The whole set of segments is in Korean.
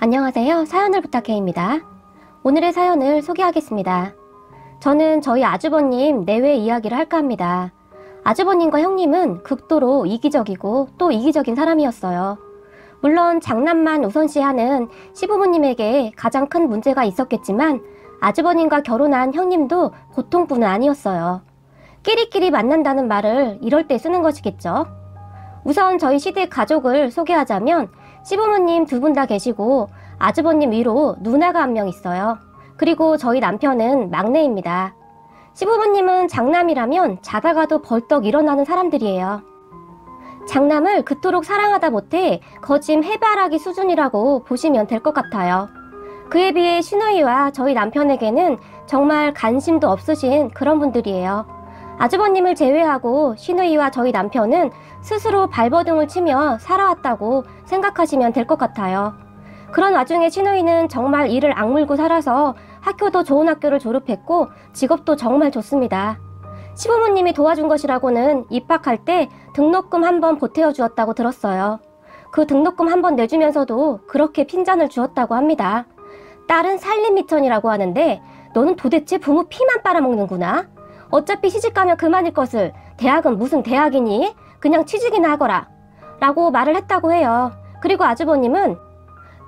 안녕하세요. 사연을 부탁해입니다. 오늘의 사연을 소개하겠습니다. 저는 저희 아주버님 내외 이야기를 할까 합니다. 아주버님과 형님은 극도로 이기적이고 또 이기적인 사람이었어요. 물론 장남만 우선시하는 시부모님에게 가장 큰 문제가 있었겠지만 아주버님과 결혼한 형님도 보통분은 아니었어요. 끼리끼리 만난다는 말을 이럴 때 쓰는 것이겠죠. 우선 저희 시댁 가족을 소개하자면 시부모님 두 분 다 계시고 아주버님 위로 누나가 한 명 있어요. 그리고 저희 남편은 막내입니다. 시부모님은 장남이라면 자다가도 벌떡 일어나는 사람들이에요. 장남을 그토록 사랑하다 못해 거짐 해바라기 수준이라고 보시면 될 것 같아요. 그에 비해 시누이와 저희 남편에게는 정말 관심도 없으신 그런 분들이에요. 아주버님을 제외하고 시누이와 저희 남편은 스스로 발버둥을 치며 살아왔다고 생각하시면 될 것 같아요. 그런 와중에 시누이는 정말 이를 악물고 살아서 학교도 좋은 학교를 졸업했고 직업도 정말 좋습니다. 시부모님이 도와준 것이라고는 입학할 때 등록금 한번 보태어 주었다고 들었어요. 그 등록금 한번 내주면서도 그렇게 핀잔을 주었다고 합니다. 딸은 살림미천이라고 하는데 너는 도대체 부모 피만 빨아먹는구나. 어차피 시집가면 그만일 것을 대학은 무슨 대학이니? 그냥 취직이나 하거라 라고 말을 했다고 해요. 그리고 아주버님은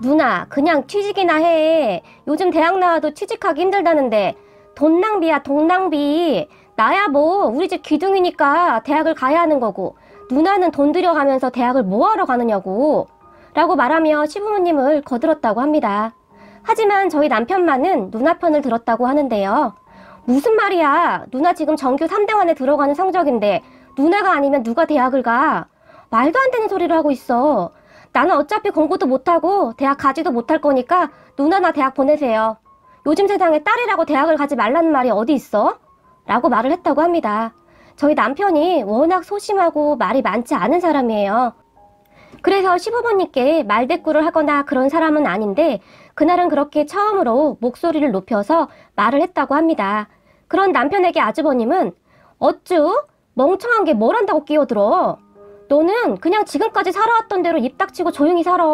누나 그냥 취직이나 해. 요즘 대학 나와도 취직하기 힘들다는데 돈 낭비야 돈 낭비. 나야 뭐 우리 집 귀둥이니까 대학을 가야 하는 거고 누나는 돈 들여가면서 대학을 뭐하러 가느냐고 라고 말하며 시부모님을 거들었다고 합니다. 하지만 저희 남편만은 누나 편을 들었다고 하는데요. 무슨 말이야. 누나 지금 전교 3등안에 들어가는 성적인데 누나가 아니면 누가 대학을 가. 말도 안 되는 소리를 하고 있어. 나는 어차피 공부도 못하고 대학 가지도 못할 거니까 누나나 대학 보내세요. 요즘 세상에 딸이라고 대학을 가지 말라는 말이 어디 있어? 라고 말을 했다고 합니다. 저희 남편이 워낙 소심하고 말이 많지 않은 사람이에요. 그래서 시부모님께 말대꾸를 하거나 그런 사람은 아닌데 그날은 그렇게 처음으로 목소리를 높여서 말을 했다고 합니다. 그런 남편에게 아주버님은 어쭈? 멍청한 게 뭘 한다고 끼어들어? 너는 그냥 지금까지 살아왔던 대로 입 닥치고 조용히 살아.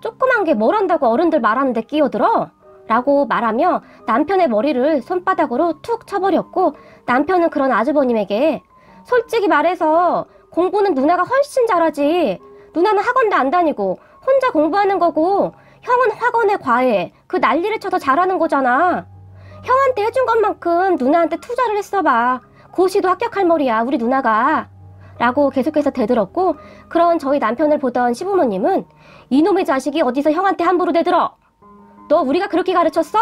조그만 게 뭘 한다고 어른들 말하는데 끼어들어? 라고 말하며 남편의 머리를 손바닥으로 툭 쳐버렸고 남편은 그런 아주버님에게 솔직히 말해서 공부는 누나가 훨씬 잘하지. 누나는 학원도 안 다니고 혼자 공부하는 거고 형은 학원에 과외 그 난리를 쳐서 잘하는 거잖아. 형한테 해준 것만큼 누나한테 투자를 했어봐. 고시도 합격할 머리야 우리 누나가 라고 계속해서 대들었고 그런 저희 남편을 보던 시부모님은 이놈의 자식이 어디서 형한테 함부로 대들어? 너 우리가 그렇게 가르쳤어?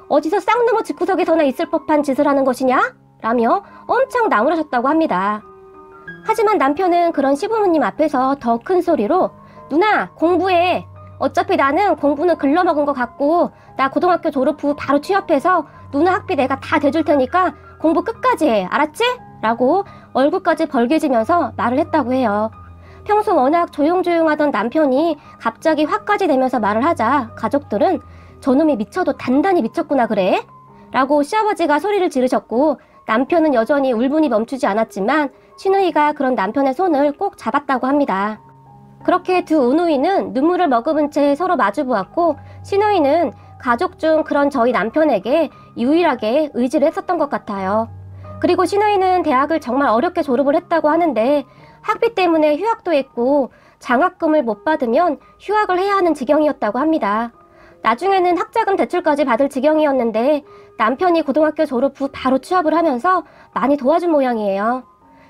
어디서 쌍놈의 집구석에서나 있을 법한 짓을 하는 것이냐? 라며 엄청 나무라셨다고 합니다. 하지만 남편은 그런 시부모님 앞에서 더 큰 소리로 누나 공부해. 어차피 나는 공부는 글러먹은 것 같고 나 고등학교 졸업 후 바로 취업해서 누나 학비 내가 다 대줄 테니까 공부 끝까지 해. 알았지? 라고 얼굴까지 벌개지면서 말을 했다고 해요. 평소 워낙 조용조용하던 남편이 갑자기 화까지 내면서 말을 하자 가족들은 저놈이 미쳐도 단단히 미쳤구나 그래? 라고 시아버지가 소리를 지르셨고 남편은 여전히 울분이 멈추지 않았지만 시누이가 그런 남편의 손을 꼭 잡았다고 합니다. 그렇게 두 우누이는 눈물을 머금은 채 서로 마주보았고 시누이는 가족 중 그런 저희 남편에게 유일하게 의지를 했었던 것 같아요. 그리고 시누이는 대학을 정말 어렵게 졸업을 했다고 하는데 학비 때문에 휴학도 했고 장학금을 못 받으면 휴학을 해야 하는 지경이었다고 합니다. 나중에는 학자금 대출까지 받을 지경이었는데 남편이 고등학교 졸업 후 바로 취업을 하면서 많이 도와준 모양이에요.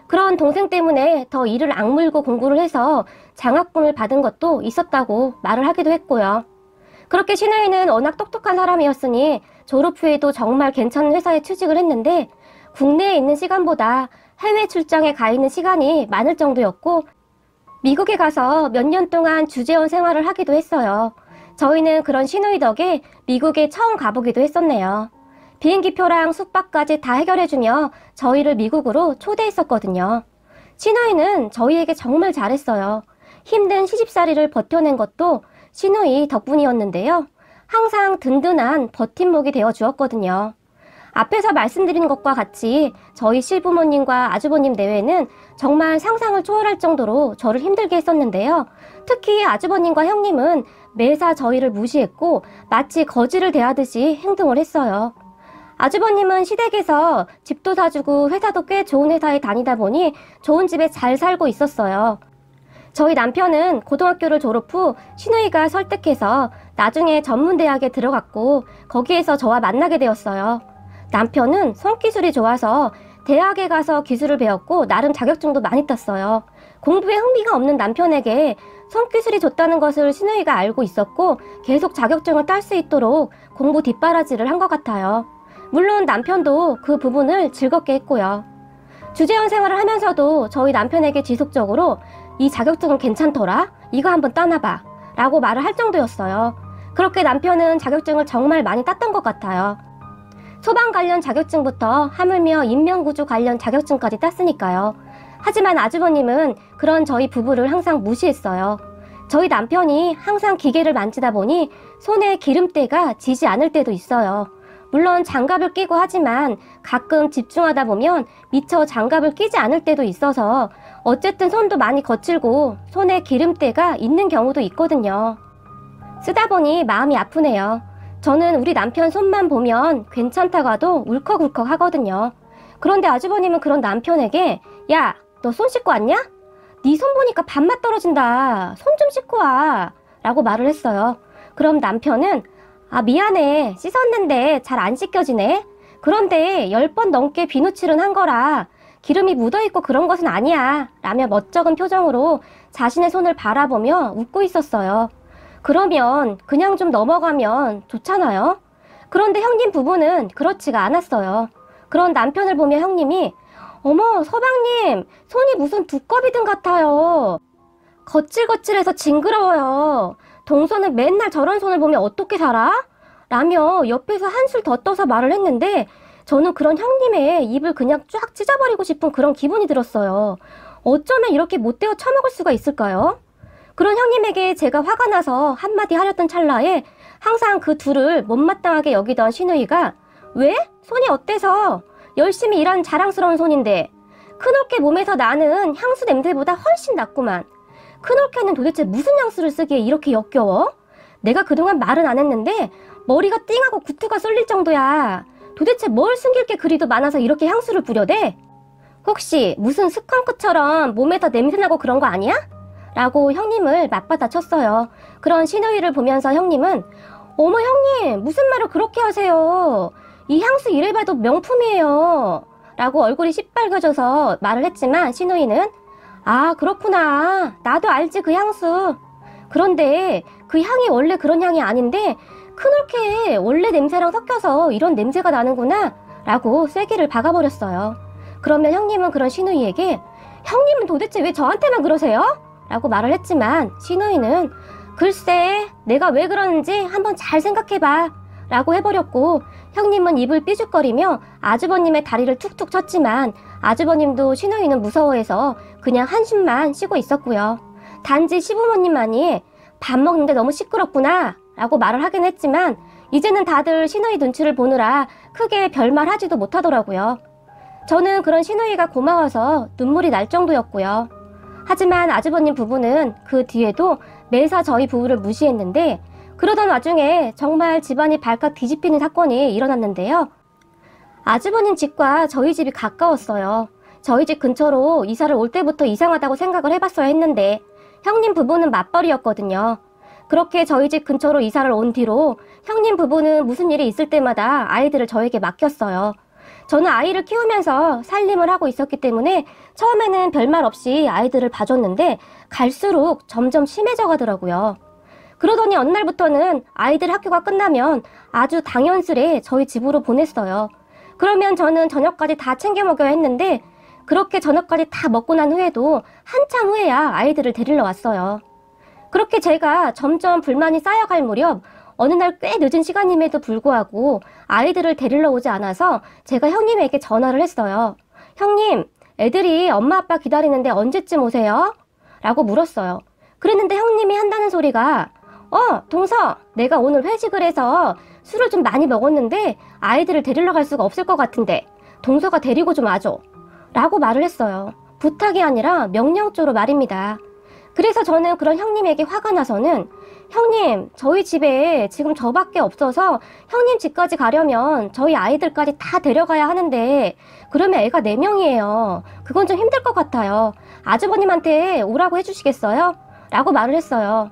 그런 동생 때문에 더 이를 악물고 공부를 해서 장학금을 받은 것도 있었다고 말을 하기도 했고요. 그렇게 시누이는 워낙 똑똑한 사람이었으니 졸업 후에도 정말 괜찮은 회사에 취직을 했는데 국내에 있는 시간보다 해외 출장에 가 있는 시간이 많을 정도였고 미국에 가서 몇 년 동안 주재원 생활을 하기도 했어요. 저희는 그런 시누이 덕에 미국에 처음 가보기도 했었네요. 비행기표랑 숙박까지 다 해결해주며 저희를 미국으로 초대했었거든요. 시누이는 저희에게 정말 잘했어요. 힘든 시집살이를 버텨낸 것도 시누이 덕분이었는데요. 항상 든든한 버팀목이 되어 주었거든요. 앞에서 말씀드린 것과 같이 저희 실부모님과 아주버님 내외는 정말 상상을 초월할 정도로 저를 힘들게 했었는데요. 특히 아주버님과 형님은 매사 저희를 무시했고 마치 거지를 대하듯이 행동을 했어요. 아주버님은 시댁에서 집도 사주고 회사도 꽤 좋은 회사에 다니다 보니 좋은 집에 잘 살고 있었어요. 저희 남편은 고등학교를 졸업 후 시누이가 설득해서 나중에 전문대학에 들어갔고 거기에서 저와 만나게 되었어요. 남편은 손기술이 좋아서 대학에 가서 기술을 배웠고 나름 자격증도 많이 땄어요. 공부에 흥미가 없는 남편에게 손기술이 좋다는 것을 시누이가 알고 있었고 계속 자격증을 딸 수 있도록 공부 뒷바라지를 한 것 같아요. 물론 남편도 그 부분을 즐겁게 했고요. 주재원 생활을 하면서도 저희 남편에게 지속적으로 이 자격증은 괜찮더라? 이거 한번 따놔봐 라고 말을 할 정도였어요. 그렇게 남편은 자격증을 정말 많이 땄던 것 같아요. 소방 관련 자격증부터 하물며 인명구조 관련 자격증까지 땄으니까요. 하지만 아주버님은 그런 저희 부부를 항상 무시했어요. 저희 남편이 항상 기계를 만지다 보니 손에 기름때가 지지 않을 때도 있어요. 물론 장갑을 끼고 하지만 가끔 집중하다 보면 미처 장갑을 끼지 않을 때도 있어서 어쨌든 손도 많이 거칠고 손에 기름때가 있는 경우도 있거든요. 쓰다 보니 마음이 아프네요. 저는 우리 남편 손만 보면 괜찮다고 해도 울컥울컥 하거든요. 그런데 아주버님은 그런 남편에게 야, 너 손 씻고 왔냐? 네 손 보니까 밥맛 떨어진다. 손 좀 씻고 와 라고 말을 했어요. 그럼 남편은 아 미안해 씻었는데 잘 안 씻겨지네. 그런데 10번 넘게 비누칠은 한 거라 기름이 묻어있고 그런 것은 아니야 라며 멋쩍은 표정으로 자신의 손을 바라보며 웃고 있었어요. 그러면 그냥 좀 넘어가면 좋잖아요. 그런데 형님 부부는 그렇지가 않았어요. 그런 남편을 보며 형님이 어머 서방님 손이 무슨 두꺼비등 같아요. 거칠거칠해서 징그러워요. 동서는 맨날 저런 손을 보면 어떻게 살아? 라며 옆에서 한술 더 떠서 말을 했는데 저는 그런 형님의 입을 그냥 쫙 찢어버리고 싶은 그런 기분이 들었어요. 어쩌면 이렇게 못되어 처먹을 수가 있을까요? 그런 형님에게 제가 화가 나서 한마디 하렸던 찰나에 항상 그 둘을 못마땅하게 여기던 시누이가 왜? 손이 어때서? 열심히 일하는 자랑스러운 손인데 큰올케 몸에서 나는 향수 냄새보다 훨씬 낫구만. 큰올케는 도대체 무슨 향수를 쓰기에 이렇게 역겨워? 내가 그동안 말은 안 했는데 머리가 띵하고 구투가 쏠릴 정도야. 도대체 뭘 숨길 게 그리도 많아서 이렇게 향수를 부려대? 혹시 무슨 스컹크처럼 몸에서 냄새나고 그런 거 아니야? 라고 형님을 맞받아 쳤어요. 그런 시누이를 보면서 형님은 어머 형님 무슨 말을 그렇게 하세요. 이 향수 이래 봐도 명품이에요. 라고 얼굴이 시빨개져서 말을 했지만 시누이는 아 그렇구나. 나도 알지 그 향수. 그런데 그 향이 원래 그런 향이 아닌데 큰올케 원래 냄새랑 섞여서 이런 냄새가 나는구나 라고 쐐기를 박아버렸어요. 그러면 형님은 그런 시누이에게 형님은 도대체 왜 저한테만 그러세요? 라고 말을 했지만 시누이는 글쎄 내가 왜 그러는지 한번 잘 생각해봐 라고 해버렸고 형님은 입을 삐죽거리며 아주버님의 다리를 툭툭 쳤지만 아주버님도 시누이는 무서워해서 그냥 한숨만 쉬고 있었고요. 단지 시부모님만이 밥 먹는데 너무 시끄럽구나 라고 말을 하긴 했지만 이제는 다들 시누이 눈치를 보느라 크게 별말 하지도 못하더라고요. 저는 그런 시누이가 고마워서 눈물이 날 정도였고요. 하지만 아주버님 부부는 그 뒤에도 매사 저희 부부를 무시했는데 그러던 와중에 정말 집안이 발칵 뒤집히는 사건이 일어났는데요. 아주버님 집과 저희 집이 가까웠어요. 저희 집 근처로 이사를 올 때부터 이상하다고 생각을 해봤어야 했는데 형님 부부는 맞벌이였거든요. 그렇게 저희 집 근처로 이사를 온 뒤로 형님 부부는 무슨 일이 있을 때마다 아이들을 저에게 맡겼어요. 저는 아이를 키우면서 살림을 하고 있었기 때문에 처음에는 별말 없이 아이들을 봐줬는데 갈수록 점점 심해져 가더라고요. 그러더니 어느 날부터는 아이들 학교가 끝나면 아주 당연스레 저희 집으로 보냈어요. 그러면 저는 저녁까지 다 챙겨 먹여야 했는데 그렇게 저녁까지 다 먹고 난 후에도 한참 후에야 아이들을 데리러 왔어요. 그렇게 제가 점점 불만이 쌓여갈 무렵 어느 날 꽤 늦은 시간임에도 불구하고 아이들을 데리러 오지 않아서 제가 형님에게 전화를 했어요. 형님, 애들이 엄마 아빠 기다리는데 언제쯤 오세요? 라고 물었어요. 그랬는데 형님이 한다는 소리가 동서, 내가 오늘 회식을 해서 술을 좀 많이 먹었는데 아이들을 데리러 갈 수가 없을 것 같은데 동서가 데리고 좀 와줘. 라고 말을 했어요. 부탁이 아니라 명령조로 말입니다. 그래서 저는 그런 형님에게 화가 나서는 형님, 저희 집에 지금 저밖에 없어서 형님 집까지 가려면 저희 아이들까지 다 데려가야 하는데 그러면 애가 4명이에요. 그건 좀 힘들 것 같아요. 아주버님한테 오라고 해주시겠어요? 라고 말을 했어요.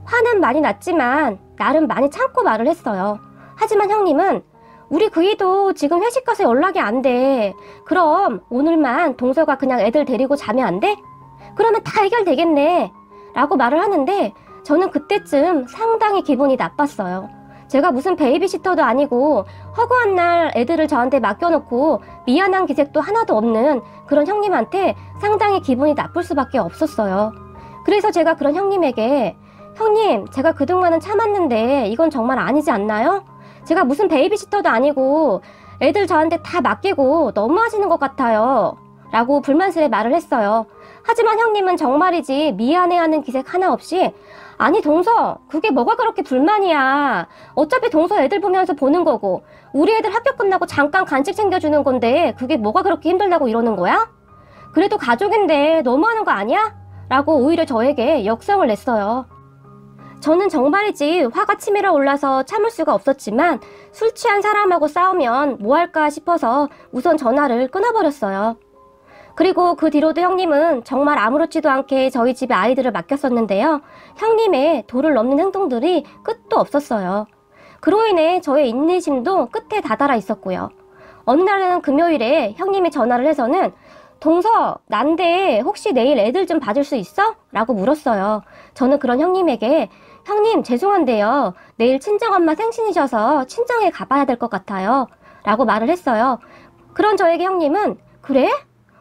화는 많이 났지만 나름 많이 참고 말을 했어요. 하지만 형님은 우리 그이도 지금 회식 가서 연락이 안 돼. 그럼 오늘만 동서가 그냥 애들 데리고 자면 안 돼? 그러면 다 해결되겠네. 라고 말을 하는데 저는 그때쯤 상당히 기분이 나빴어요. 제가 무슨 베이비시터도 아니고 허구한 날 애들을 저한테 맡겨놓고 미안한 기색도 하나도 없는 그런 형님한테 상당히 기분이 나쁠 수밖에 없었어요. 그래서 제가 그런 형님에게 형님, 제가 그동안은 참았는데 이건 정말 아니지 않나요? 제가 무슨 베이비시터도 아니고 애들 저한테 다 맡기고 너무하시는 것 같아요. 라고 불만스레 말을 했어요. 하지만 형님은 정말이지 미안해하는 기색 하나 없이 아니 동서, 그게 뭐가 그렇게 불만이야. 어차피 동서 애들 보면서 보는 거고 우리 애들 학교 끝나고 잠깐 간식 챙겨주는 건데 그게 뭐가 그렇게 힘들다고 이러는 거야? 그래도 가족인데 너무하는 거 아니야? 라고 오히려 저에게 역성을 냈어요. 저는 정말이지 화가 치밀어 올라서 참을 수가 없었지만 술 취한 사람하고 싸우면 뭐 할까 싶어서 우선 전화를 끊어버렸어요. 그리고 그 뒤로도 형님은 정말 아무렇지도 않게 저희 집에 아이들을 맡겼었는데요. 형님의 도를 넘는 행동들이 끝도 없었어요. 그로 인해 저의 인내심도 끝에 다다라 있었고요. 어느 날은 금요일에 형님이 전화를 해서는 동서, 난데 혹시 내일 애들 좀 봐줄 수 있어? 라고 물었어요. 저는 그런 형님에게 형님 죄송한데요. 내일 친정엄마 생신이셔서 친정에 가봐야 될 것 같아요. 라고 말을 했어요. 그런 저에게 형님은 그래?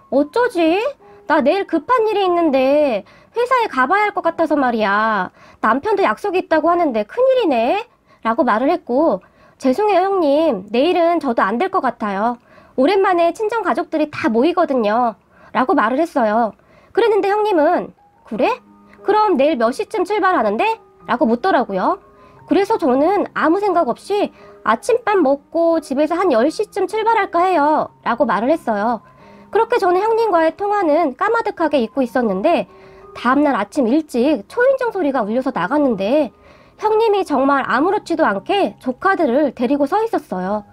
어쩌지? 나 내일 급한 일이 있는데 회사에 가봐야 할 것 같아서 말이야. 남편도 약속이 있다고 하는데 큰일이네? 라고 말을 했고 죄송해요 형님. 내일은 저도 안 될 것 같아요. 오랜만에 친정 가족들이 다 모이거든요. 라고 말을 했어요. 그랬는데 형님은 그래? 그럼 내일 몇 시쯤 출발하는데? 라고 묻더라고요. 그래서 저는 아무 생각 없이 아침밥 먹고 집에서 한 10시쯤 출발할까 해요. 라고 말을 했어요. 그렇게 저는 형님과의 통화는 까마득하게 잊고 있었는데 다음날 아침 일찍 초인종 소리가 울려서 나갔는데 형님이 정말 아무렇지도 않게 조카들을 데리고 서 있었어요.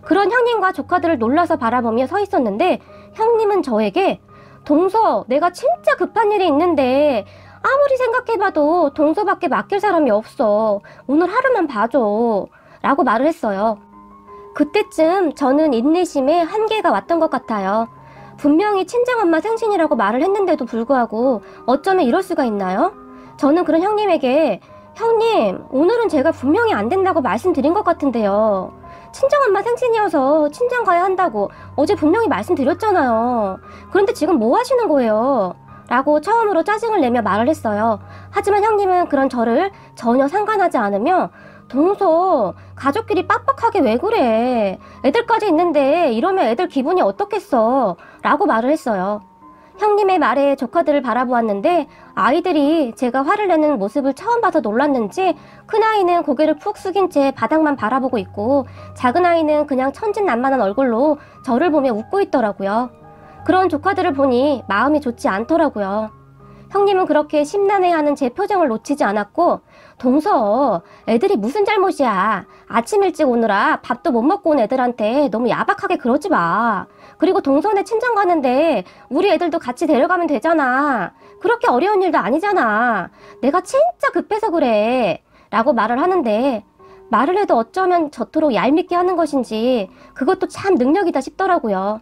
그런 형님과 조카들을 놀라서 바라보며 서 있었는데 형님은 저에게 동서, 내가 진짜 급한 일이 있는데 아무리 생각해봐도 동서밖에 맡길 사람이 없어. 오늘 하루만 봐줘. 라고 말을 했어요. 그때쯤 저는 인내심에 한계가 왔던 것 같아요. 분명히 친정엄마 생신이라고 말을 했는데도 불구하고 어쩌면 이럴 수가 있나요? 저는 그런 형님에게 형님, 오늘은 제가 분명히 안 된다고 말씀드린 것 같은데요. 친정엄마 생신이어서 친정 가야 한다고 어제 분명히 말씀드렸잖아요. 그런데 지금 뭐 하시는 거예요? 라고 처음으로 짜증을 내며 말을 했어요. 하지만 형님은 그런 저를 전혀 상관하지 않으며 동서, 가족끼리 빡빡하게 왜 그래? 애들까지 있는데 이러면 애들 기분이 어떻겠어? 라고 말을 했어요. 형님의 말에 조카들을 바라보았는데 아이들이 제가 화를 내는 모습을 처음 봐서 놀랐는지 큰아이는 고개를 푹 숙인 채 바닥만 바라보고 있고 작은아이는 그냥 천진난만한 얼굴로 저를 보며 웃고 있더라고요. 그런 조카들을 보니 마음이 좋지 않더라고요. 형님은 그렇게 심란해하는 제 표정을 놓치지 않았고 동서, 애들이 무슨 잘못이야. 아침 일찍 오느라 밥도 못 먹고 온 애들한테 너무 야박하게 그러지 마. 그리고 동서네 친정 가는데 우리 애들도 같이 데려가면 되잖아. 그렇게 어려운 일도 아니잖아. 내가 진짜 급해서 그래. 라고 말을 하는데 말을 해도 어쩌면 저토록 얄밉게 하는 것인지 그것도 참 능력이다 싶더라고요.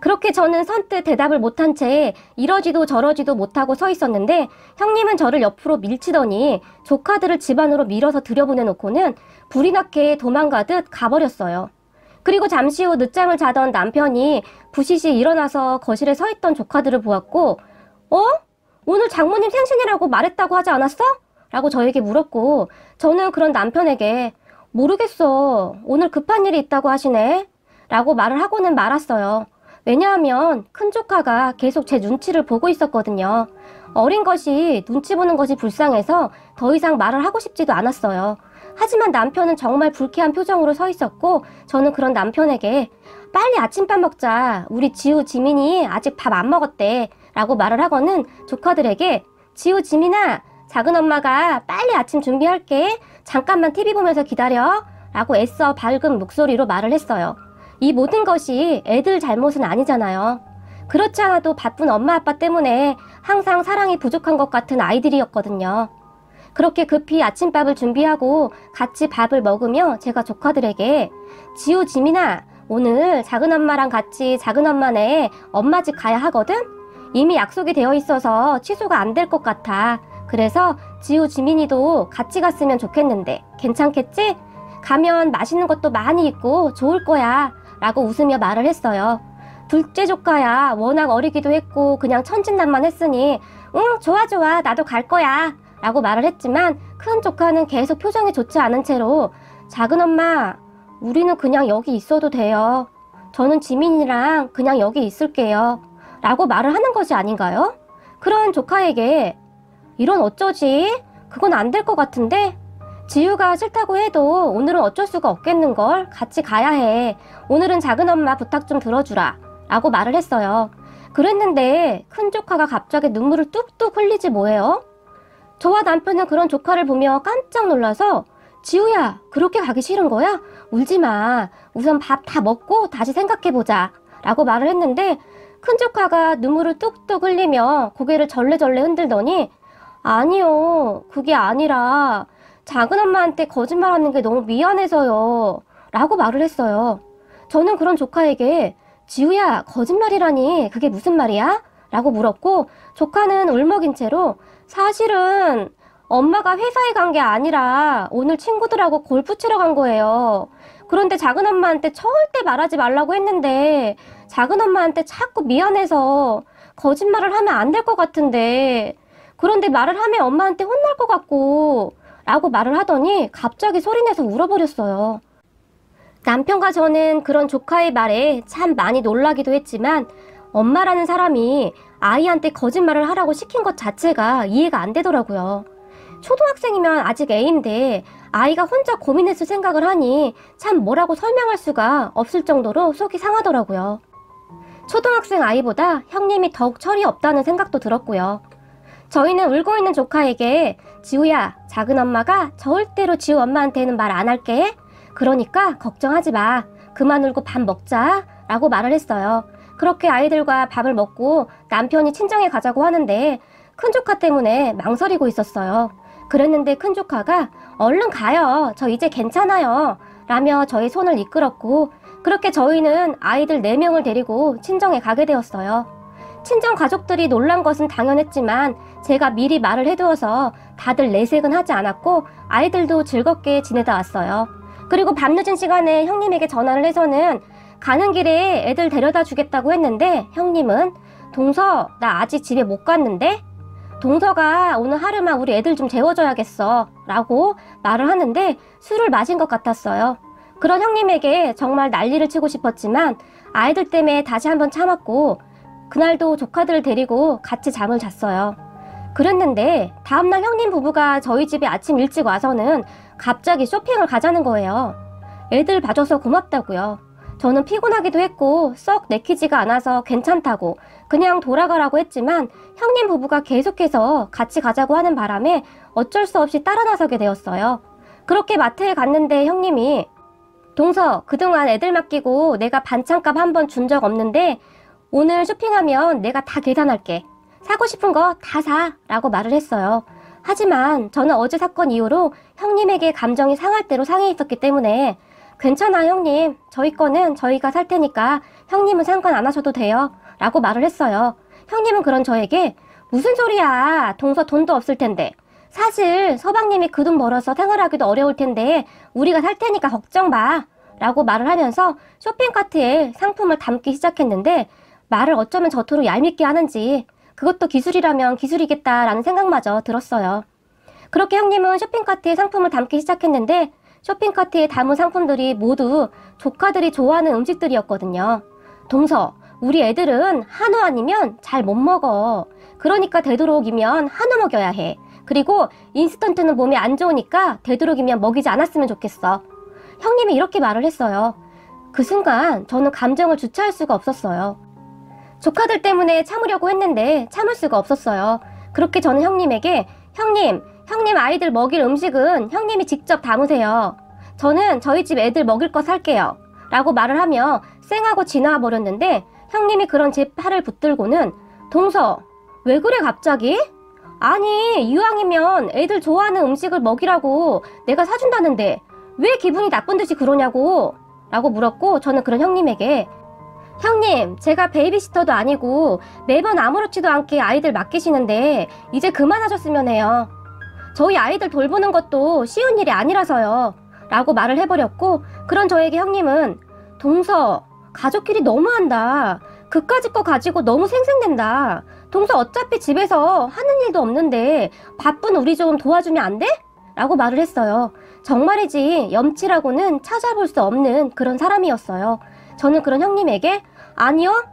그렇게 저는 선뜻 대답을 못한 채 이러지도 저러지도 못하고 서 있었는데 형님은 저를 옆으로 밀치더니 조카들을 집 안으로 밀어서 들여보내놓고는 불이 나게 도망가듯 가버렸어요. 그리고 잠시 후 늦잠을 자던 남편이 부시시 일어나서 거실에 서 있던 조카들을 보았고 오늘 장모님 생신이라고 말했다고 하지 않았어? 라고 저에게 물었고 저는 그런 남편에게 모르겠어. 오늘 급한 일이 있다고 하시네. 라고 말을 하고는 말았어요. 왜냐하면 큰 조카가 계속 제 눈치를 보고 있었거든요. 어린 것이 눈치 보는 것이 불쌍해서 더 이상 말을 하고 싶지도 않았어요. 하지만 남편은 정말 불쾌한 표정으로 서 있었고 저는 그런 남편에게 빨리 아침밥 먹자. 우리 지우, 지민이 아직 밥 안 먹었대. 라고 말을 하고는 조카들에게 지우, 지민아, 작은 엄마가 빨리 아침 준비할게. 잠깐만 TV 보면서 기다려. 라고 애써 밝은 목소리로 말을 했어요. 이 모든 것이 애들 잘못은 아니잖아요. 그렇지 않아도 바쁜 엄마 아빠 때문에 항상 사랑이 부족한 것 같은 아이들이었거든요. 그렇게 급히 아침밥을 준비하고 같이 밥을 먹으며 제가 조카들에게 지우, 지민아, 오늘 작은 엄마랑 같이 작은 엄마네 엄마 집 가야 하거든? 이미 약속이 되어 있어서 취소가 안 될 것 같아. 그래서 지우, 지민이도 같이 갔으면 좋겠는데 괜찮겠지? 가면 맛있는 것도 많이 있고 좋을 거야. 라고 웃으며 말을 했어요. 둘째 조카야 워낙 어리기도 했고 그냥 천진난만 했으니 응, 좋아 좋아, 나도 갈 거야. 라고 말을 했지만 큰 조카는 계속 표정이 좋지 않은 채로 작은 엄마, 우리는 그냥 여기 있어도 돼요. 저는 지민이랑 그냥 여기 있을게요. 라고 말을 하는 것이 아닌가요? 그런 조카에게 이런 어쩌지? 그건 안 될 것 같은데? 지우가 싫다고 해도 오늘은 어쩔 수가 없겠는걸? 같이 가야 해. 오늘은 작은 엄마 부탁 좀 들어주라. 라고 말을 했어요. 그랬는데 큰 조카가 갑자기 눈물을 뚝뚝 흘리지 뭐예요? 저와 남편은 그런 조카를 보며 깜짝 놀라서 지우야, 그렇게 가기 싫은 거야? 울지 마. 우선 밥 다 먹고 다시 생각해보자. 라고 말을 했는데 큰 조카가 눈물을 뚝뚝 흘리며 고개를 절레절레 흔들더니 아니요, 그게 아니라 작은 엄마한테 거짓말하는 게 너무 미안해서요. 라고 말을 했어요. 저는 그런 조카에게 지우야, 거짓말이라니 그게 무슨 말이야? 라고 물었고 조카는 울먹인 채로 사실은 엄마가 회사에 간 게 아니라 오늘 친구들하고 골프 치러 간 거예요. 그런데 작은 엄마한테 절대 말하지 말라고 했는데 작은 엄마한테 자꾸 미안해서 거짓말을 하면 안 될 것 같은데 그런데 말을 하면 엄마한테 혼날 것 같고 라고 말을 하더니 갑자기 소리내서 울어버렸어요. 남편과 저는 그런 조카의 말에 참 많이 놀라기도 했지만 엄마라는 사람이 아이한테 거짓말을 하라고 시킨 것 자체가 이해가 안 되더라고요. 초등학생이면 아직 애인데 아이가 혼자 고민했을 생각을 하니 참 뭐라고 설명할 수가 없을 정도로 속이 상하더라고요. 초등학생 아이보다 형님이 더욱 철이 없다는 생각도 들었고요. 저희는 울고 있는 조카에게 지우야, 작은 엄마가 절대로 지우 엄마한테는 말 안 할게. 그러니까 걱정하지 마. 그만 울고 밥 먹자. 라고 말을 했어요. 그렇게 아이들과 밥을 먹고 남편이 친정에 가자고 하는데 큰 조카 때문에 망설이고 있었어요. 그랬는데 큰 조카가 얼른 가요. 저 이제 괜찮아요. 라며 저의 손을 이끌었고 그렇게 저희는 아이들 4명을 데리고 친정에 가게 되었어요. 친정 가족들이 놀란 것은 당연했지만 제가 미리 말을 해두어서 다들 내색은 하지 않았고 아이들도 즐겁게 지내다 왔어요. 그리고 밤늦은 시간에 형님에게 전화를 해서는 가는 길에 애들 데려다 주겠다고 했는데 형님은 동서, 나 아직 집에 못 갔는데? 동서가 오늘 하루만 우리 애들 좀 재워줘야겠어 라고 말을 하는데 술을 마신 것 같았어요. 그런 형님에게 정말 난리를 치고 싶었지만 아이들 때문에 다시 한번 참았고 그날도 조카들을 데리고 같이 잠을 잤어요. 그랬는데 다음날 형님 부부가 저희 집에 아침 일찍 와서는 갑자기 쇼핑을 가자는 거예요. 애들 봐줘서 고맙다고요. 저는 피곤하기도 했고 썩 내키지가 않아서 괜찮다고 그냥 돌아가라고 했지만 형님 부부가 계속해서 같이 가자고 하는 바람에 어쩔 수 없이 따라 나서게 되었어요. 그렇게 마트에 갔는데 형님이 동서, 그동안 애들 맡기고 내가 반찬값 한 번 준 적 없는데 오늘 쇼핑하면 내가 다 계산할게. 사고 싶은 거 다 사. 라고 말을 했어요. 하지만 저는 어제 사건 이후로 형님에게 감정이 상할 대로 상해 있었기 때문에 괜찮아 형님. 저희 거는 저희가 살 테니까 형님은 상관 안 하셔도 돼요. 라고 말을 했어요. 형님은 그런 저에게 무슨 소리야. 동서 돈도 없을 텐데. 사실 서방님이 그 돈 벌어서 생활하기도 어려울 텐데 우리가 살 테니까 걱정 마. 라고 말을 하면서 쇼핑카트에 상품을 담기 시작했는데 말을 어쩌면 저토록 얄밉게 하는지 그것도 기술이라면 기술이겠다라는 생각마저 들었어요. 그렇게 형님은 쇼핑카트에 상품을 담기 시작했는데 쇼핑카트에 담은 상품들이 모두 조카들이 좋아하는 음식들이었거든요. 동서, 우리 애들은 한우 아니면 잘 못 먹어. 그러니까 되도록이면 한우 먹여야 해. 그리고 인스턴트는 몸에 안 좋으니까 되도록이면 먹이지 않았으면 좋겠어. 형님이 이렇게 말을 했어요. 그 순간 저는 감정을 주체할 수가 없었어요. 조카들 때문에 참으려고 했는데 참을 수가 없었어요. 그렇게 저는 형님에게 형님 아이들 먹일 음식은 형님이 직접 담으세요. 저는 저희 집 애들 먹일 거 살게요. 라고 말을 하며 쌩하고 지나와 버렸는데 형님이 그런 제 팔을 붙들고는 동서, 왜 그래 갑자기? 아니 이왕이면 애들 좋아하는 음식을 먹이라고 내가 사준다는데 왜 기분이 나쁜 듯이 그러냐고 라고 물었고 저는 그런 형님에게 형님 제가 베이비시터도 아니고 매번 아무렇지도 않게 아이들 맡기시는데 이제 그만하셨으면 해요. 저희 아이들 돌보는 것도 쉬운 일이 아니라서요 라고 말을 해버렸고 그런 저에게 형님은 동서 가족끼리 너무한다. 그까짓 거 가지고 너무 생생낸다. 동서 어차피 집에서 하는 일도 없는데 바쁜 우리 좀 도와주면 안 돼? 라고 말을 했어요. 정말이지 염치라고는 찾아볼 수 없는 그런 사람이었어요. 저는 그런 형님에게 아니요.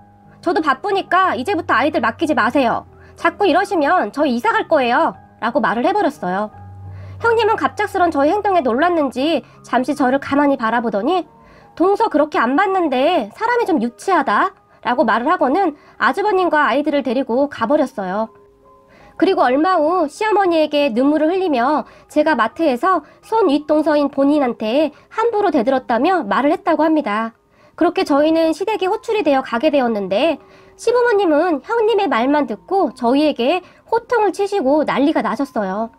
저도 바쁘니까 이제부터 아이들 맡기지 마세요. 자꾸 이러시면 저 이사 갈 거예요. 라고 말을 해버렸어요. 형님은 갑작스런 저의 행동에 놀랐는지 잠시 저를 가만히 바라보더니 동서 그렇게 안 봤는데 사람이 좀 유치하다 라고 말을 하고는 아주버님과 아이들을 데리고 가버렸어요. 그리고 얼마 후 시어머니에게 눈물을 흘리며 제가 마트에서 손 윗동서인 본인한테 함부로 대들었다며 말을 했다고 합니다. 그렇게 저희는 시댁에 호출이 되어 가게 되었는데 시부모님은 형님의 말만 듣고 저희에게 호통을 치시고 난리가 나셨어요.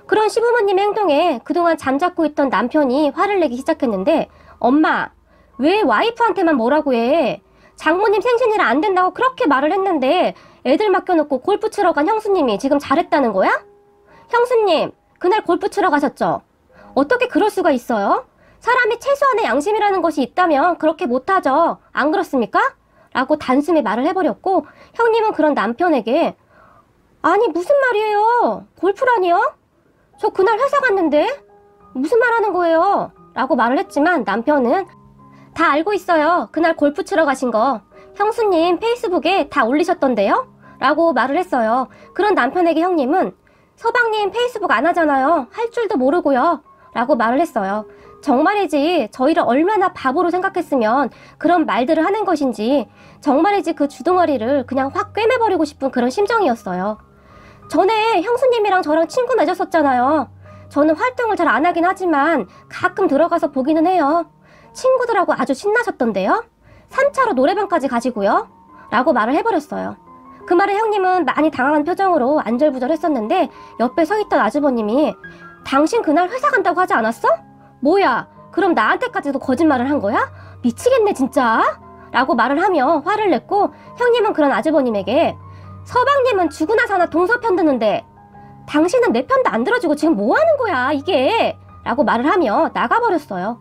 그런 시부모님의 행동에 그동안 잠자코 있던 남편이 화를 내기 시작했는데 엄마, 왜 와이프한테만 뭐라고 해? 장모님 생신이라 안 된다고 그렇게 말을 했는데 애들 맡겨놓고 골프 치러 간 형수님이 지금 잘했다는 거야? 형수님, 그날 골프 치러 가셨죠? 어떻게 그럴 수가 있어요? 사람이 최소한의 양심이라는 것이 있다면 그렇게 못하죠. 안 그렇습니까? 라고 단숨에 말을 해버렸고 형님은 그런 남편에게 아니 무슨 말이에요? 골프라니요? 저 그날 회사 갔는데? 무슨 말 하는 거예요? 라고 말을 했지만 남편은 다 알고 있어요. 그날 골프 치러 가신 거. 형수님 페이스북에 다 올리셨던데요? 라고 말을 했어요. 그런 남편에게 형님은 서방님 페이스북 안 하잖아요. 할 줄도 모르고요. 라고 말을 했어요. 정말이지 저희를 얼마나 바보로 생각했으면 그런 말들을 하는 것인지 정말이지 그 주둥아리를 그냥 확 꿰매버리고 싶은 그런 심정이었어요. 전에 형수님이랑 저랑 친구 맺었었잖아요. 저는 활동을 잘 안 하긴 하지만 가끔 들어가서 보기는 해요. 친구들하고 아주 신나셨던데요? 3차로 노래방까지 가시고요. 라고 말을 해버렸어요. 그 말에 형님은 많이 당황한 표정으로 안절부절했었는데 옆에 서있던 아주버님이 당신 그날 회사 간다고 하지 않았어? 뭐야, 그럼 나한테까지도 거짓말을 한 거야? 미치겠네 진짜? 라고 말을 하며 화를 냈고 형님은 그런 아주버님에게 서방님은 죽으나 사나 동서 편드는데 당신은 내 편도 안 들어주고 지금 뭐 하는 거야 이게? 라고 말을 하며 나가버렸어요.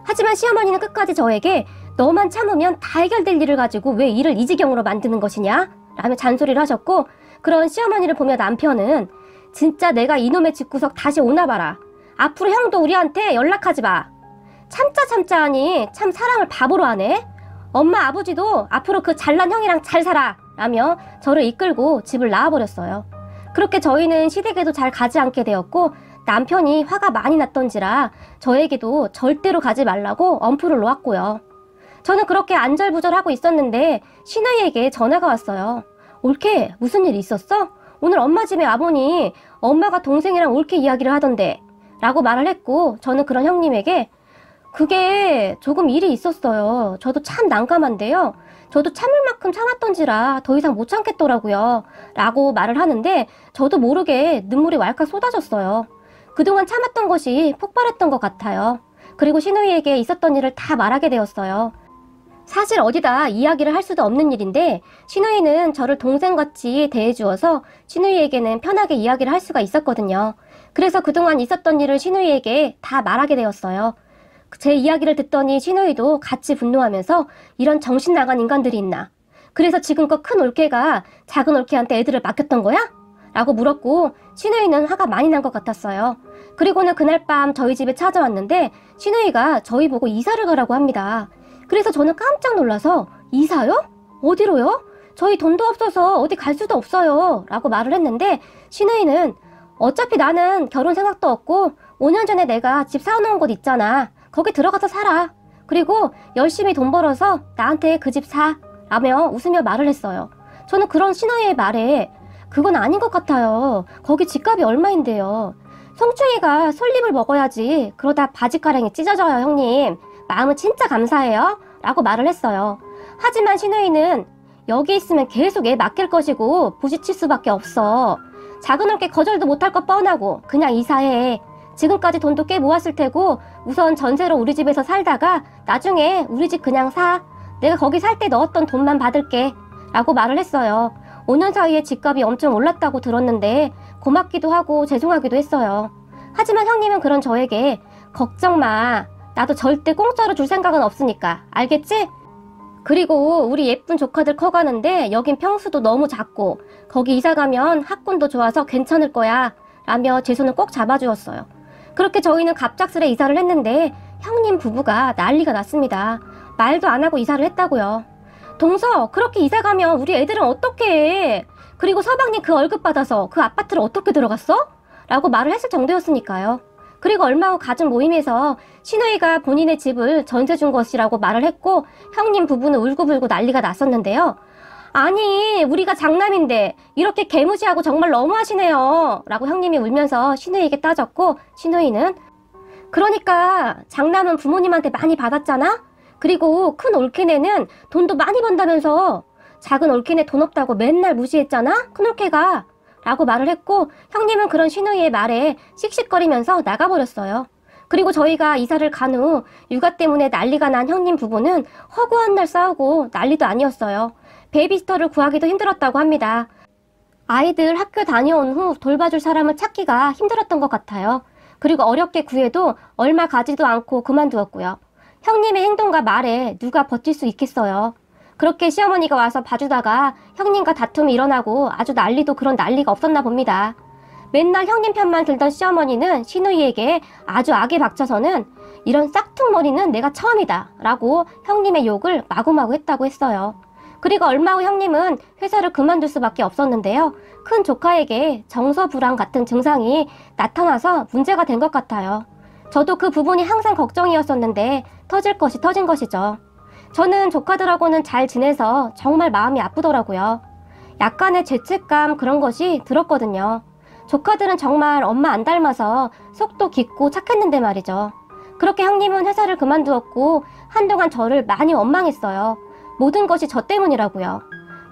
하지만 시어머니는 끝까지 저에게 너만 참으면 다 해결될 일을 가지고 왜 일을 이 지경으로 만드는 것이냐? 라며 잔소리를 하셨고 그런 시어머니를 보며 남편은 진짜 내가 이놈의 집구석 다시 오나 봐라. 앞으로 형도 우리한테 연락하지 마. 참자 하니 참 사랑을 바보로 하네. 엄마 아버지도 앞으로 그 잘난 형이랑 잘 살아 라며 저를 이끌고 집을 나와버렸어요. 그렇게 저희는 시댁에도 잘 가지 않게 되었고 남편이 화가 많이 났던지라 저에게도 절대로 가지 말라고 엄포를 놓았고요. 저는 그렇게 안절부절하고 있었는데 시누이에게 전화가 왔어요. 올케 무슨 일 있었어? 오늘 엄마 집에 와보니 엄마가 동생이랑 올케 이야기를 하던데 라고 말을 했고 저는 그런 형님에게 그게 조금 일이 있었어요. 저도 참 난감한데요. 저도 참을 만큼 참았던지라 더 이상 못 참겠더라고요. 라고 말을 하는데 저도 모르게 눈물이 왈칵 쏟아졌어요. 그동안 참았던 것이 폭발했던 것 같아요. 그리고 시누이에게 있었던 일을 다 말하게 되었어요. 사실 어디다 이야기를 할 수도 없는 일인데 시누이는 저를 동생같이 대해주어서 시누이에게는 편하게 이야기를 할 수가 있었거든요. 그래서 그동안 있었던 일을 시누이에게 다 말하게 되었어요. 제 이야기를 듣더니 시누이도 같이 분노하면서 이런 정신 나간 인간들이 있나? 그래서 지금껏 큰 올케가 작은 올케한테 애들을 맡겼던 거야? 라고 물었고 시누이는 화가 많이 난 것 같았어요. 그리고는 그날 밤 저희 집에 찾아왔는데 시누이가 저희 보고 이사를 가라고 합니다. 그래서 저는 깜짝 놀라서 이사요? 어디로요? 저희 돈도 없어서 어디 갈 수도 없어요. 라고 말을 했는데 시누이는 어차피 나는 결혼 생각도 없고 5년 전에 내가 집 사놓은 곳 있잖아. 거기 들어가서 살아. 그리고 열심히 돈 벌어서 나한테 그 집 사. 라며 웃으며 말을 했어요. 저는 그런 시누이의 말에 그건 아닌 것 같아요. 거기 집값이 얼마인데요. 송충이가 솔잎을 먹어야지. 그러다 바지가랑이 찢어져요, 형님. 마음은 진짜 감사해요. 라고 말을 했어요. 하지만 시누이는 여기 있으면 계속 애 맡길 것이고 부딪힐 수밖에 없어. 작은 어깨 거절도 못할 것 뻔하고 그냥 이사해. 지금까지 돈도 꽤 모았을 테고 우선 전세로 우리 집에서 살다가 나중에 우리 집 그냥 사. 내가 거기 살 때 넣었던 돈만 받을게. 라고 말을 했어요. 5년 사이에 집값이 엄청 올랐다고 들었는데 고맙기도 하고 죄송하기도 했어요. 하지만 형님은 그런 저에게 걱정 마. 나도 절대 공짜로 줄 생각은 없으니까. 알겠지? 그리고 우리 예쁜 조카들 커가는데 여긴 평수도 너무 작고 거기 이사가면 학군도 좋아서 괜찮을 거야. 라며 제 손을 꼭 잡아주었어요. 그렇게 저희는 갑작스레 이사를 했는데 형님 부부가 난리가 났습니다. 말도 안 하고 이사를 했다고요. 동서, 그렇게 이사가면 우리 애들은 어떻게 해? 그리고 서방님 그 월급 받아서 그 아파트를 어떻게 들어갔어? 라고 말을 했을 정도였으니까요. 그리고 얼마 후 가족 모임에서 시누이가 본인의 집을 전세 준 것이라고 말을 했고 형님 부부는 울고불고 난리가 났었는데요. 아니, 우리가 장남인데 이렇게 개무시하고 정말 너무하시네요. 라고 형님이 울면서 시누이에게 따졌고 시누이는 그러니까 장남은 부모님한테 많이 받았잖아? 그리고 큰 올케네는 돈도 많이 번다면서 작은 올케네 돈 없다고 맨날 무시했잖아? 큰 올케가. 라고 말을 했고 형님은 그런 시누이의 말에 씩씩거리면서 나가버렸어요. 그리고 저희가 이사를 간 후 육아 때문에 난리가 난 형님 부부는 허구한 날 싸우고 난리도 아니었어요. 베이비시터를 구하기도 힘들었다고 합니다. 아이들 학교 다녀온 후 돌봐줄 사람을 찾기가 힘들었던 것 같아요. 그리고 어렵게 구해도 얼마 가지도 않고 그만두었고요. 형님의 행동과 말에 누가 버틸 수 있겠어요. 그렇게 시어머니가 와서 봐주다가 형님과 다툼이 일어나고 아주 난리도 그런 난리가 없었나 봅니다. 맨날 형님 편만 들던 시어머니는 시누이에게 아주 악에 박쳐서는 이런 싹퉁머리는 내가 처음이다 라고 형님의 욕을 마구마구 했다고 했어요. 그리고 얼마 후 형님은 회사를 그만둘 수밖에 없었는데요. 큰 조카에게 정서불안 같은 증상이 나타나서 문제가 된 것 같아요. 저도 그 부분이 항상 걱정이었었는데 터질 것이 터진 것이죠. 저는 조카들하고는 잘 지내서 정말 마음이 아프더라고요. 약간의 죄책감 그런 것이 들었거든요. 조카들은 정말 엄마 안 닮아서 속도 깊고 착했는데 말이죠. 그렇게 형님은 회사를 그만두었고 한동안 저를 많이 원망했어요. 모든 것이 저 때문이라고요.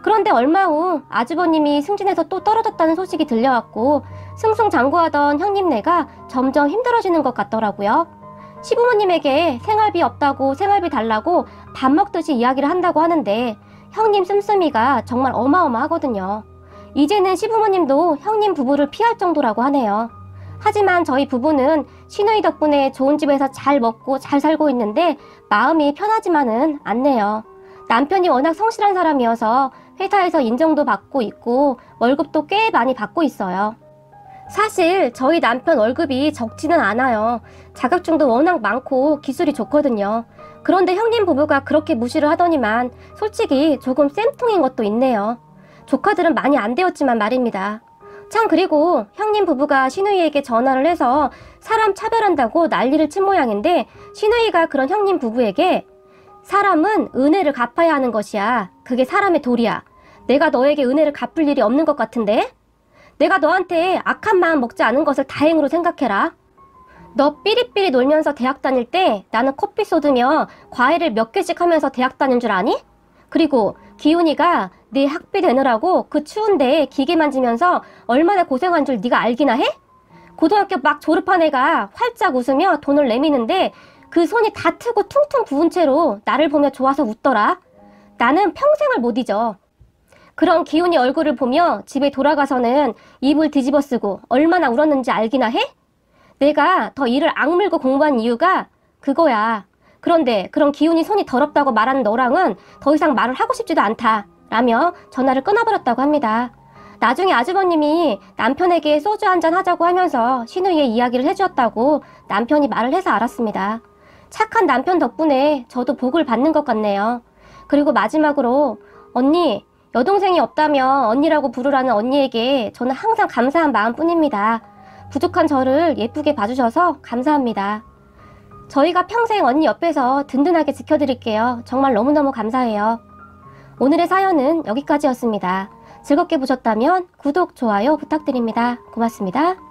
그런데 얼마 후 아주버님이 승진해서 또 떨어졌다는 소식이 들려왔고 승승장구하던 형님네가 점점 힘들어지는 것 같더라고요. 시부모님에게 생활비 없다고 생활비 달라고 밥 먹듯이 이야기를 한다고 하는데 형님 씀씀이가 정말 어마어마하거든요. 이제는 시부모님도 형님 부부를 피할 정도라고 하네요. 하지만 저희 부부는 시누이 덕분에 좋은 집에서 잘 먹고 잘 살고 있는데 마음이 편하지만은 않네요. 남편이 워낙 성실한 사람이어서 회사에서 인정도 받고 있고 월급도 꽤 많이 받고 있어요. 사실 저희 남편 월급이 적지는 않아요. 자격증도 워낙 많고 기술이 좋거든요. 그런데 형님 부부가 그렇게 무시를 하더니만 솔직히 조금 쌤통인 것도 있네요. 조카들은 많이 안 되었지만 말입니다. 참, 그리고 형님 부부가 시누이에게 전화를 해서 사람 차별한다고 난리를 친 모양인데 시누이가 그런 형님 부부에게 사람은 은혜를 갚아야 하는 것이야. 그게 사람의 도리야. 내가 너에게 은혜를 갚을 일이 없는 것 같은데? 내가 너한테 악한 마음 먹지 않은 것을 다행으로 생각해라. 너 삐리삐리 놀면서 대학 다닐 때 나는 커피 쏟으며 과외를 몇 개씩 하면서 대학 다닌 줄 아니? 그리고 기훈이가 네 학비 되느라고 그 추운데 기계 만지면서 얼마나 고생한 줄 네가 알기나 해? 고등학교 막 졸업한 애가 활짝 웃으며 돈을 내미는데 그 손이 다 트고 퉁퉁 부은 채로 나를 보며 좋아서 웃더라. 나는 평생을 못 잊어. 그런 기훈이 얼굴을 보며 집에 돌아가서는 입을 뒤집어 쓰고 얼마나 울었는지 알기나 해? 내가 더 이를 악물고 공부한 이유가 그거야. 그런데 그런 기훈이 손이 더럽다고 말하는 너랑은 더 이상 말을 하고 싶지도 않다. 라며 전화를 끊어버렸다고 합니다. 나중에 아주버님이 남편에게 소주 한잔 하자고 하면서 시누이의 이야기를 해주었다고 남편이 말을 해서 알았습니다. 착한 남편 덕분에 저도 복을 받는 것 같네요. 그리고 마지막으로 언니, 여동생이 없다면 언니라고 부르라는 언니에게 저는 항상 감사한 마음뿐입니다. 부족한 저를 예쁘게 봐주셔서 감사합니다. 저희가 평생 언니 옆에서 든든하게 지켜드릴게요. 정말 너무너무 감사해요. 오늘의 사연은 여기까지였습니다. 즐겁게 보셨다면 구독, 좋아요 부탁드립니다. 고맙습니다.